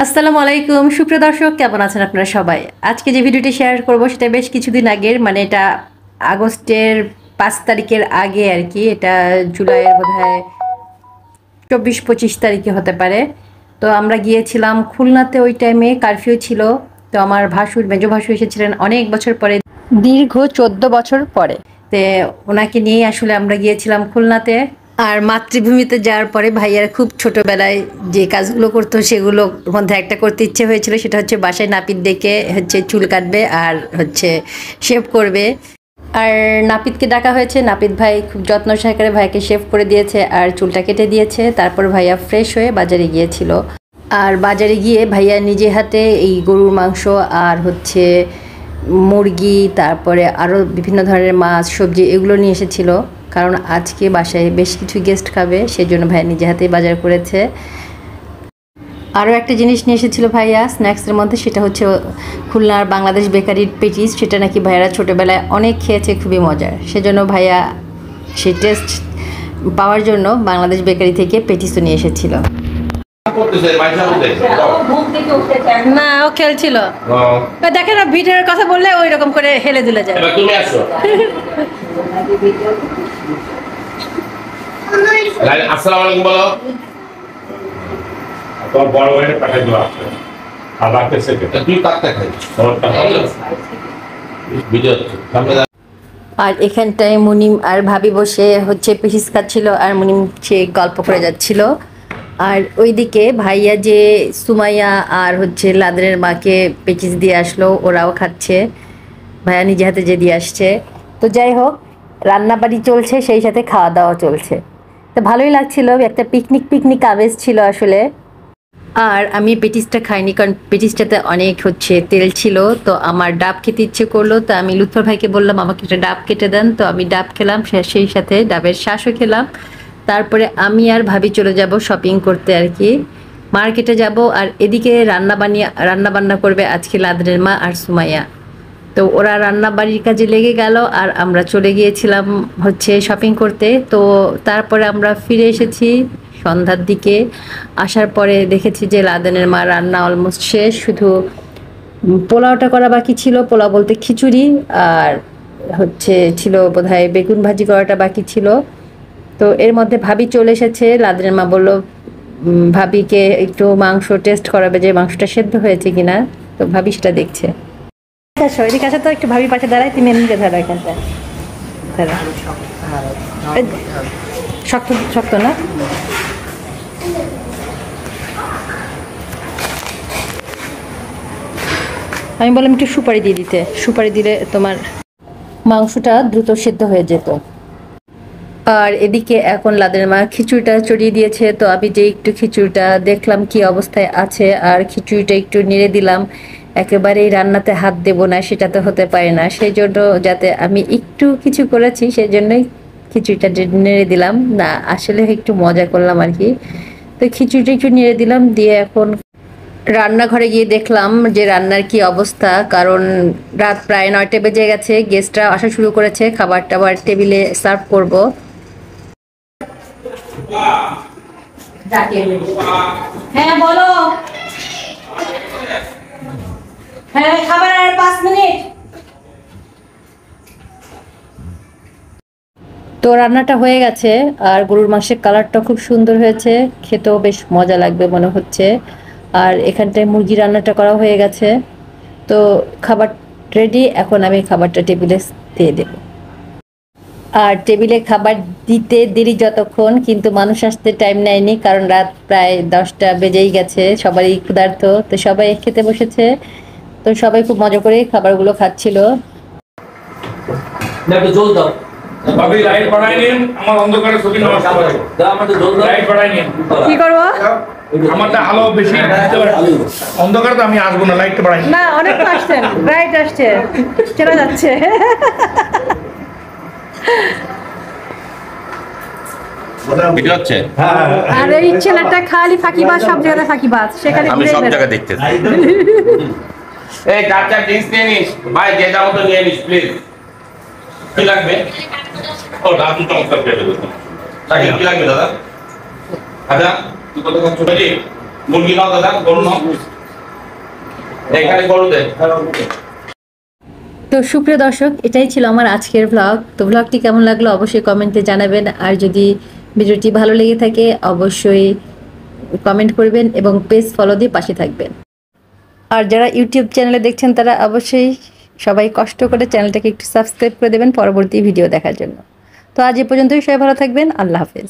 আসসালামু আলাইকুম সুপ্রিয় দর্শক, কেমন আছেন আপনারা সবাই? আজকে যে ভিডিওটি শেয়ার করব সেটা বেশ কিছুদিন আগের, মানে এটা আগস্টের 5 তারিখের আগে আর কি। এটা জুলাইয়ের বোধহয় 24-25 তারিখে হতে পারে। তো আমরা গিয়েছিলাম খুলনাতে, ওই টাইমে কারফিউ ছিল। তো আমার ভাসুর, মেজো ভাসুর এসেছিলেন অনেক বছর পরে, দীর্ঘ 14 বছর পরে। তো ওনাকে নিয়ে আসলে আমরা গিয়েছিলাম খুলনাতে। আর মাতৃভূমিতে যাওয়ার পরে ভাইয়ার খুব ছোটবেলায় যে কাজগুলো করতো সেগুলোর মধ্যে একটা করতে ইচ্ছে হয়েছিল, সেটা হচ্ছে বাসায় নাপিত ডেকে হচ্ছে চুল কাটবে আর হচ্ছে শেভ করবে। আর নাপিতকে ডাকা হয়েছে, নাপিত ভাই খুব যত্ন সহকারে ভাইকে শেভ করে দিয়েছে আর চুলটা কেটে দিয়েছে। তারপর ভাইয়া ফ্রেশ হয়ে বাজারে গিয়েছিল। আর বাজারে গিয়ে ভাইয়া নিজে হাতে এই গরুর মাংস আর হচ্ছে মুরগি, তারপরে আরও বিভিন্ন ধরনের মাছ, সবজি এগুলো নিয়ে এসেছিল। কারণ আজকে বাসায় বেশ কিছু গেস্ট খাবে, সেজন্য ভাইয়া নিজে হাতেই বাজার করেছে। আরও একটা জিনিস নিয়ে এসেছিল ভাইয়া স্ন্যাক্সের মধ্যে, সেটা হচ্ছে খুলনার বাংলাদেশ বেকারির পেটিস। সেটা নাকি ভাইয়ারা ছোটোবেলায় অনেক খেয়েছে, খুবই মজার। সেজন্য ভাইয়া সেই টেস্ট পাওয়ার জন্য বাংলাদেশ বেকারি থেকে পেটিসও নিয়ে এসেছিল। না, ও খেলছিল। দেখে না, ভিডিওর কথা বললে ওই রকম করে হেলে দুলে যায়। আসসালামু আলাইকুম বলো। তোর বড় ভাইয়ের পাঠিয়ে দিও আপনি। আর রাখতেছে কে? তুই কাটতে খাই। তোরটা ভালো। ভিডিও সামনে। আর এখানটায় মুনিম আর ভাবি বসে হচ্ছে পিসিস খাচ্ছিল আর মুনিম সে গল্প করে যাচ্ছিল। আর ওইদিকে ভাইয়া যে সুমাইয়া আর হচ্ছে লাদনের মাকে পেচিস দিয়ে আসলো, ওরাও খাচ্ছে। ভাইয়া নিজে হাতে যে দিয়ে আসছে। তো যাই হোক, রান্নাবাড়ি চলছে, সেই সাথে খাওয়া দাওয়া চলছে। তো ভালোই লাগছিল, একটা পিকনিক আমেজ ছিল আসলে। আর আমি পেটিসটা খাইনি, কারণ পেটিসটাতে অনেক হচ্ছে তেল ছিল। তো আমার ডাব খেতে ইচ্ছে করলো, তো আমি লুৎফর ভাইকে বললাম আমাকে একটা ডাব কেটে দেন। তো আমি ডাব খেলাম, সেই সাথে ডাবের শ্বাসও খেলাম। তারপরে আমি আর ভাবি চলে যাব শপিং করতে আর কি, মার্কেটে যাব। আর এদিকে রান্না বান্না করবে আজকে লাদনের মা আর সুমাইয়া। তো ওরা রান্না বাড়ির কাজে লেগে গেল আর আমরা চলে গিয়েছিলাম হচ্ছে শপিং করতে। তো তারপরে আমরা ফিরে এসেছি সন্ধ্যার দিকে। আসার পরে দেখেছি যে লাদেনের মা রান্না অলমোস্ট শেষ, শুধু পোলাওটা করা বাকি ছিল। পোলাও বলতে খিচুড়ি, আর হচ্ছে ছিল বোধহয় বেগুন ভাজি করাটা বাকি ছিল। তো এর মধ্যে ভাবি চলে এসেছে। লাদেনের মা বলল ভাবিকে একটু মাংস টেস্ট করাবে, যে মাংসটা সেদ্ধ হয়েছে কিনা। তো ভাবি সেটা দেখছে। এদিকে আসো তো, একটু ভাবি পাশে দাঁড়ায়, তুমি এমনিকে ধরো এখানটা। শক্ত শক্ত না? আমি বললাম একটু সুপারি দিয়ে দিতে, সুপারি দিলে তোমার মাংসটা দ্রুত সেদ্ধ হয়ে যেত। আর এদিকে এখন লাদের মা খিচুড়িটা চড়িয়ে দিয়েছে। তো আমি যে একটু খিচুড়িটা দেখলাম কি অবস্থায় আছে, আর খিচুড়িটা একটু নেড়ে দিলাম। একেবারেই রান্নাতে হাত দেব না, সেটা তো হতে পারে না। সেই জন্য যাতে আমি একটু কিছু করেছি, সেই জন্যই খিচুড়িটা নেড়ে দিলাম। না, আসলে একটু মজা করলাম আর কি। তো খিচুড়িটা একটু নেড়ে দিলাম, দিয়ে এখন রান্নাঘরে গিয়ে দেখলাম যে রান্নার কি অবস্থা। কারণ রাত প্রায় 9টা বেজে গেছে, গেস্টরা আসা শুরু করেছে, খাবার টাবার টেবিলে সার্ভ করব। হ্যাঁ বলো। হ্যাঁ, খাবার আর 5 মিনিট। তো রান্নাটা হয়ে গেছে, আর গরুর মাংসের কালারটা খুব সুন্দর হয়েছে, খেতেও বেশ মজা লাগবে মনে হচ্ছে। আর এখানটায় মুরগি রান্নাটা করা হয়ে গেছে। তো খাবার রেডি, এখন আমি খাবারটা টেবিলে দিয়ে দেব। আর টেবিলে খাবার দিতে দেরি যতক্ষণ, কিন্তু মানুষ আসতে টাইম নেয়নি, কারণ রাত প্রায় 10টা বেজেই গেছে, সবারই ক্ষুধার্ত। তো সবাই খেতে বসেছে। তো সবাই খুব মজা করে খাবারগুলো খাচ্ছিল। জল দাও ভাবি, লাইট বাড়াই নিন, আমার অন্ধকারে ছবি নষ্ট হবে। দাও আমাদের জল দাও। লাইট বাড়াই নিন। কি করবো? আমারটা আলো বেশি দিতে পারে। অন্ধকারে তো আমি আসবো না, লাইটটা বাড়াই নিন। না, অনেক আসছেন, ব্রাইট আসছে, চলে যাচ্ছে। ভিডিও হচ্ছে? আর এই ছেলেটা খালি ফাঁকিবাজ, সব জায়গাতে ফাঁকিবাজ, সেখানে আমি সব জায়গায় দেখতেছি। এই চারটা ড্রিঙ্কস নিয়ে নিস ভাই, যে যাও তো নিয়ে নিস প্লিজ। কি লাগবে? ও দাদু চমৎকার পেয়ে দেবো। তাকে কি লাগবে দাদা? আচ্ছা তুই কত খাচ্ছ ভাই? মুরগি নাও দাদা, গরু নাও। এখানে গরু দে। তো সুপ্রিয় দর্শক, এটাই ছিল আমার আজকের ভ্লগ। তো ভ্লগটি কেমন লাগলো অবশ্যই কমেন্টে জানাবেন, আর যদি ভিডিওটি ভালো লেগে থাকে অবশ্যই কমেন্ট করবেন এবং পেজ ফলো দিয়ে পাশে থাকবেন। আর যারা ইউটিউব চ্যানেলে দেখছেন তারা অবশ্যই সবাই কষ্ট করে চ্যানেলটাকে একটু সাবস্ক্রাইব করে দেবেন পরবর্তী ভিডিও দেখার জন্য। তো আজ এ পর্যন্তই, সবাই ভালো থাকবেন, আল্লাহ হাফেজ।